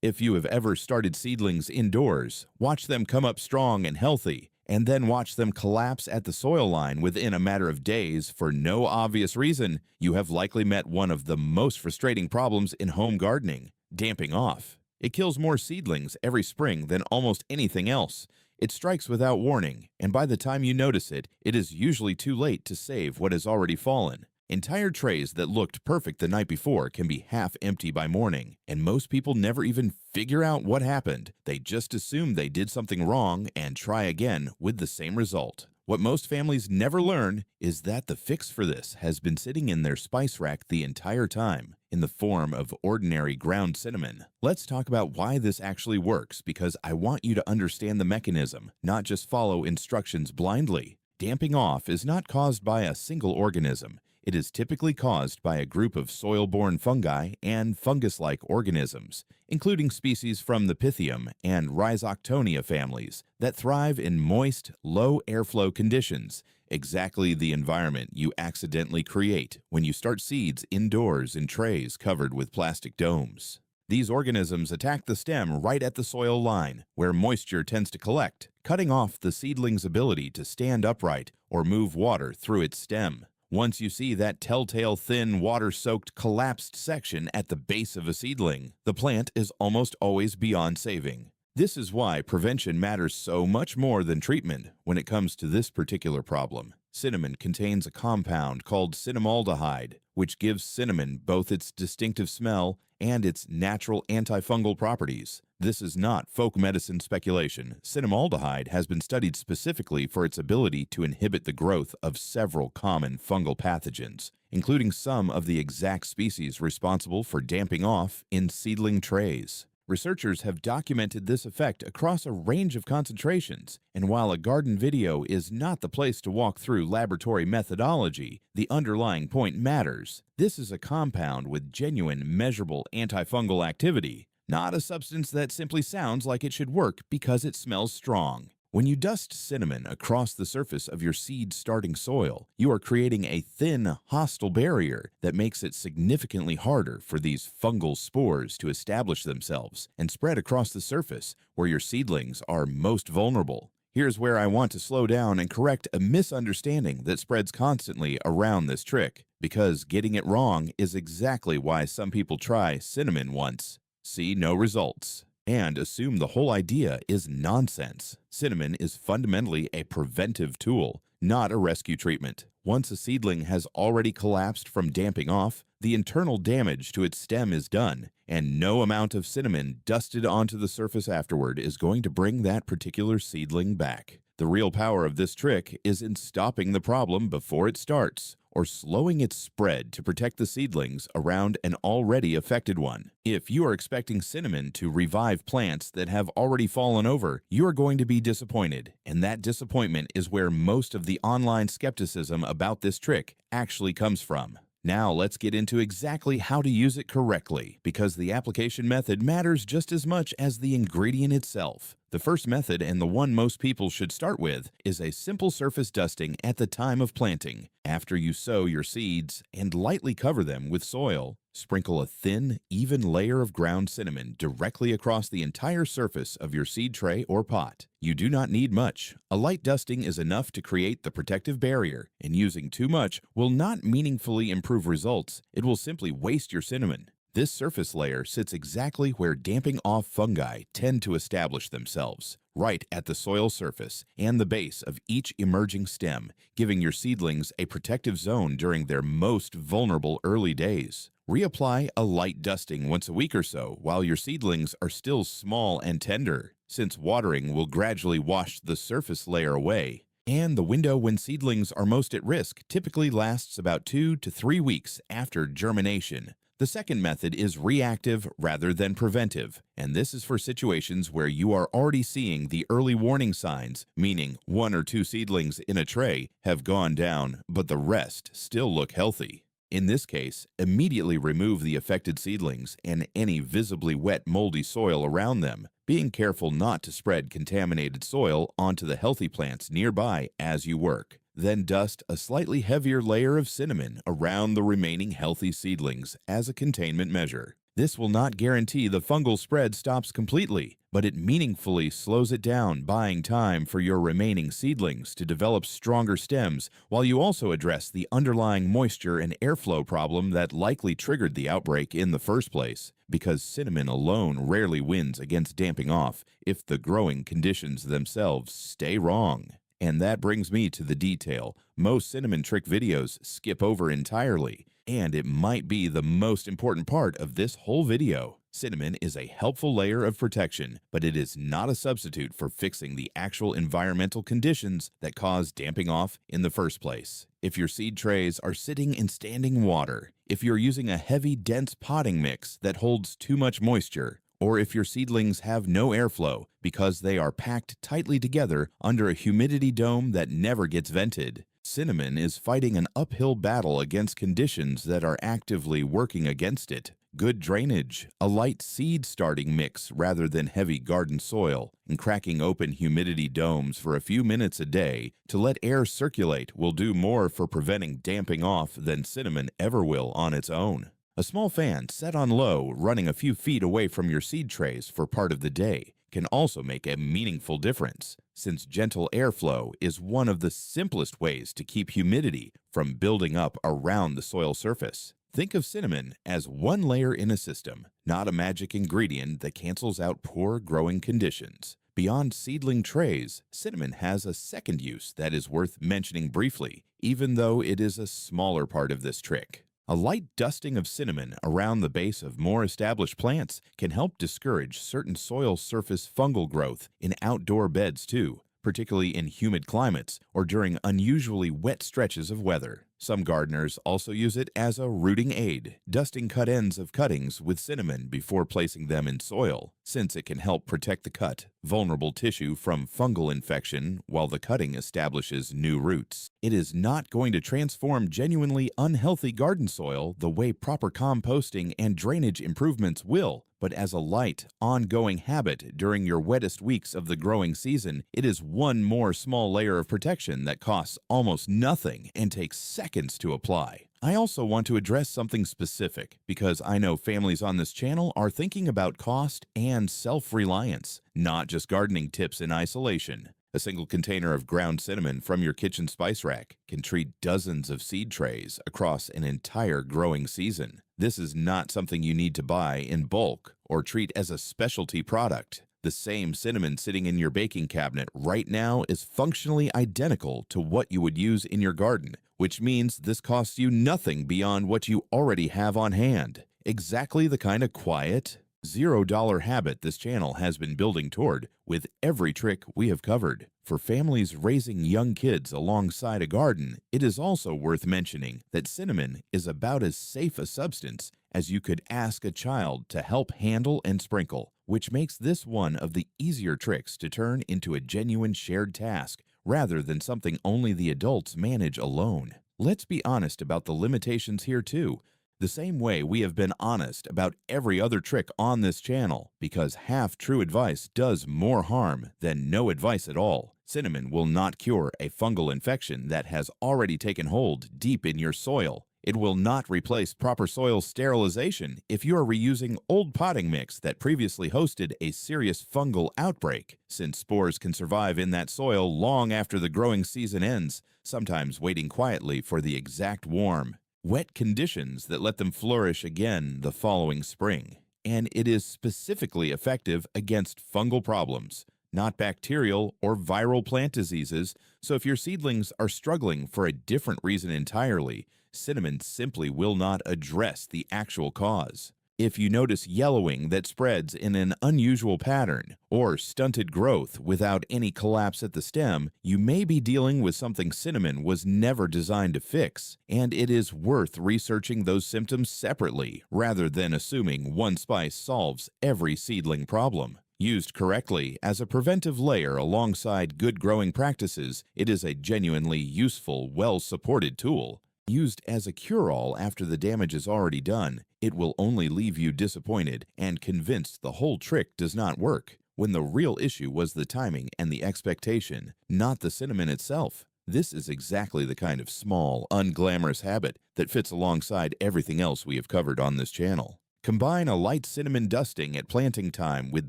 If you have ever started seedlings indoors, watch them come up strong and healthy, and then watch them collapse at the soil line within a matter of days for no obvious reason, you have likely met one of the most frustrating problems in home gardening: damping off. It kills more seedlings every spring than almost anything else. It strikes without warning, and by the time you notice it, it is usually too late to save what has already fallen. Entire trays that looked perfect the night before can be half empty by morning, and most people never even figure out what happened. They just assume they did something wrong and try again with the same result. What most families never learn is that the fix for this has been sitting in their spice rack the entire time, in the form of ordinary ground cinnamon. Let's talk about why this actually works, because I want you to understand the mechanism, not just follow instructions blindly. Damping off is not caused by a single organism. It is typically caused by a group of soil-borne fungi and fungus-like organisms, including species from the Pythium and Rhizoctonia families that thrive in moist, low airflow conditions, exactly the environment you accidentally create when you start seeds indoors in trays covered with plastic domes. These organisms attack the stem right at the soil line, where moisture tends to collect, cutting off the seedling's ability to stand upright or move water through its stem. Once you see that telltale thin, water-soaked, collapsed section at the base of a seedling, the plant is almost always beyond saving. This is why prevention matters so much more than treatment when it comes to this particular problem. Cinnamon contains a compound called cinnamaldehyde, which gives cinnamon both its distinctive smell and its natural antifungal properties. This is not folk medicine speculation. Cinnamaldehyde has been studied specifically for its ability to inhibit the growth of several common fungal pathogens, including some of the exact species responsible for damping off in seedling trays. Researchers have documented this effect across a range of concentrations, and while a garden video is not the place to walk through laboratory methodology, the underlying point matters. This is a compound with genuine, measurable antifungal activity, not a substance that simply sounds like it should work because it smells strong. When you dust cinnamon across the surface of your seed-starting soil, you are creating a thin, hostile barrier that makes it significantly harder for these fungal spores to establish themselves and spread across the surface where your seedlings are most vulnerable. Here's where I want to slow down and correct a misunderstanding that spreads constantly around this trick, because getting it wrong is exactly why some people try cinnamon once, see no results, and assume the whole idea is nonsense. Cinnamon is fundamentally a preventive tool, not a rescue treatment. Once a seedling has already collapsed from damping off, the internal damage to its stem is done, and no amount of cinnamon dusted onto the surface afterward is going to bring that particular seedling back. The real power of this trick is in stopping the problem before it starts, or slowing its spread to protect the seedlings around an already affected one. If you are expecting cinnamon to revive plants that have already fallen over, you are going to be disappointed, and that disappointment is where most of the online skepticism about this trick actually comes from. Now let's get into exactly how to use it correctly, because the application method matters just as much as the ingredient itself. The first method, and the one most people should start with, is a simple surface dusting at the time of planting. After you sow your seeds and lightly cover them with soil, sprinkle a thin, even layer of ground cinnamon directly across the entire surface of your seed tray or pot. You do not need much. A light dusting is enough to create the protective barrier, and using too much will not meaningfully improve results. It will simply waste your cinnamon. This surface layer sits exactly where damping off fungi tend to establish themselves, right at the soil surface and the base of each emerging stem, giving your seedlings a protective zone during their most vulnerable early days. Reapply a light dusting once a week or so while your seedlings are still small and tender, since watering will gradually wash the surface layer away. And the window when seedlings are most at risk typically lasts about 2 to 3 weeks after germination. The second method is reactive rather than preventive, and this is for situations where you are already seeing the early warning signs, meaning 1 or 2 seedlings in a tray have gone down, but the rest still look healthy. In this case, immediately remove the affected seedlings and any visibly wet, moldy soil around them, being careful not to spread contaminated soil onto the healthy plants nearby as you work. Then dust a slightly heavier layer of cinnamon around the remaining healthy seedlings as a containment measure. This will not guarantee the fungal spread stops completely, but it meaningfully slows it down, buying time for your remaining seedlings to develop stronger stems, while you also address the underlying moisture and airflow problem that likely triggered the outbreak in the first place, because cinnamon alone rarely wins against damping off if the growing conditions themselves stay wrong. And that brings me to the detail most cinnamon trick videos skip over entirely, and it might be the most important part of this whole video. Cinnamon is a helpful layer of protection, but it is not a substitute for fixing the actual environmental conditions that cause damping off in the first place. If your seed trays are sitting in standing water, if you're using a heavy, dense potting mix that holds too much moisture, or if your seedlings have no airflow because they are packed tightly together under a humidity dome that never gets vented, cinnamon is fighting an uphill battle against conditions that are actively working against it. Good drainage, a light seed starting mix rather than heavy garden soil, and cracking open humidity domes for a few minutes a day to let air circulate will do more for preventing damping off than cinnamon ever will on its own. A small fan set on low, running a few feet away from your seed trays for part of the day, can also make a meaningful difference, since gentle airflow is one of the simplest ways to keep humidity from building up around the soil surface. Think of cinnamon as one layer in a system, not a magic ingredient that cancels out poor growing conditions. Beyond seedling trays, cinnamon has a second use that is worth mentioning briefly, even though it is a smaller part of this trick. A light dusting of cinnamon around the base of more established plants can help discourage certain soil surface fungal growth in outdoor beds too, particularly in humid climates or during unusually wet stretches of weather. Some gardeners also use it as a rooting aid, dusting cut ends of cuttings with cinnamon before placing them in soil, since it can help protect the cut, vulnerable tissue from fungal infection while the cutting establishes new roots. It is not going to transform genuinely unhealthy garden soil the way proper composting and drainage improvements will, but as a light, ongoing habit during your wettest weeks of the growing season, it is one more small layer of protection that costs almost nothing and takes seconds to apply. I also want to address something specific because I know families on this channel are thinking about cost and self-reliance, not just gardening tips in isolation. A single container of ground cinnamon from your kitchen spice rack can treat dozens of seed trays across an entire growing season. This is not something you need to buy in bulk or treat as a specialty product. The same cinnamon sitting in your baking cabinet right now is functionally identical to what you would use in your garden, which means this costs you nothing beyond what you already have on hand. Exactly the kind of quiet, $0 habit this channel has been building toward with every trick we have covered. For families raising young kids alongside a garden, it is also worth mentioning that cinnamon is about as safe a substance as you could ask a child to help handle and sprinkle, which makes this one of the easier tricks to turn into a genuine shared task rather than something only the adults manage alone. Let's be honest about the limitations here too. The same way we have been honest about every other trick on this channel, because half-true advice does more harm than no advice at all. Cinnamon will not cure a fungal infection that has already taken hold deep in your soil. It will not replace proper soil sterilization if you are reusing old potting mix that previously hosted a serious fungal outbreak, since spores can survive in that soil long after the growing season ends, sometimes waiting quietly for the exact warm, wet conditions that let them flourish again the following spring. And it is specifically effective against fungal problems, not bacterial or viral plant diseases, so if your seedlings are struggling for a different reason entirely, cinnamon simply will not address the actual cause. If you notice yellowing that spreads in an unusual pattern or stunted growth without any collapse at the stem, you may be dealing with something cinnamon was never designed to fix, and it is worth researching those symptoms separately rather than assuming one spice solves every seedling problem. Used correctly as a preventive layer alongside good growing practices, it is a genuinely useful, well-supported tool. Used as a cure-all after the damage is already done, it will only leave you disappointed and convinced the whole trick does not work, when the real issue was the timing and the expectation, not the cinnamon itself. This is exactly the kind of small, unglamorous habit that fits alongside everything else we have covered on this channel. Combine a light cinnamon dusting at planting time with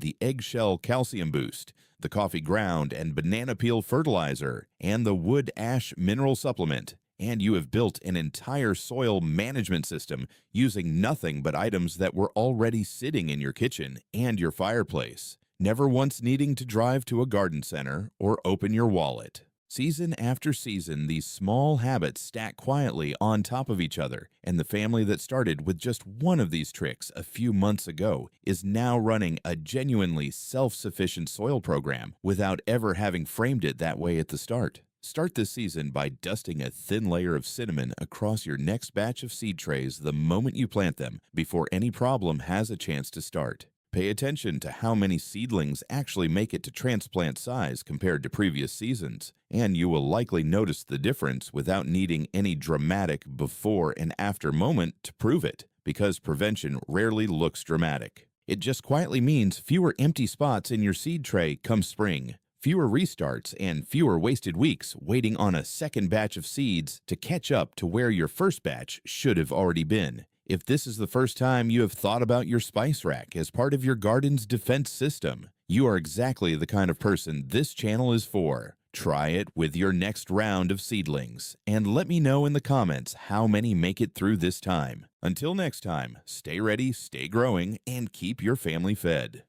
the eggshell calcium boost, the coffee ground and banana peel fertilizer, and the wood ash mineral supplement, and you have built an entire soil management system using nothing but items that were already sitting in your kitchen and your fireplace, never once needing to drive to a garden center or open your wallet. Season after season, these small habits stack quietly on top of each other, and the family that started with just one of these tricks a few months ago is now running a genuinely self-sufficient soil program without ever having framed it that way at the start. Start this season by dusting a thin layer of cinnamon across your next batch of seed trays the moment you plant them, before any problem has a chance to start. Pay attention to how many seedlings actually make it to transplant size compared to previous seasons, and you will likely notice the difference without needing any dramatic before and after moment to prove it, because prevention rarely looks dramatic. It just quietly means fewer empty spots in your seed tray come spring, fewer restarts, and fewer wasted weeks waiting on a second batch of seeds to catch up to where your first batch should have already been. If this is the first time you have thought about your spice rack as part of your garden's defense system, you are exactly the kind of person this channel is for. Try it with your next round of seedlings, and let me know in the comments how many make it through this time. Until next time, stay ready, stay growing, and keep your family fed.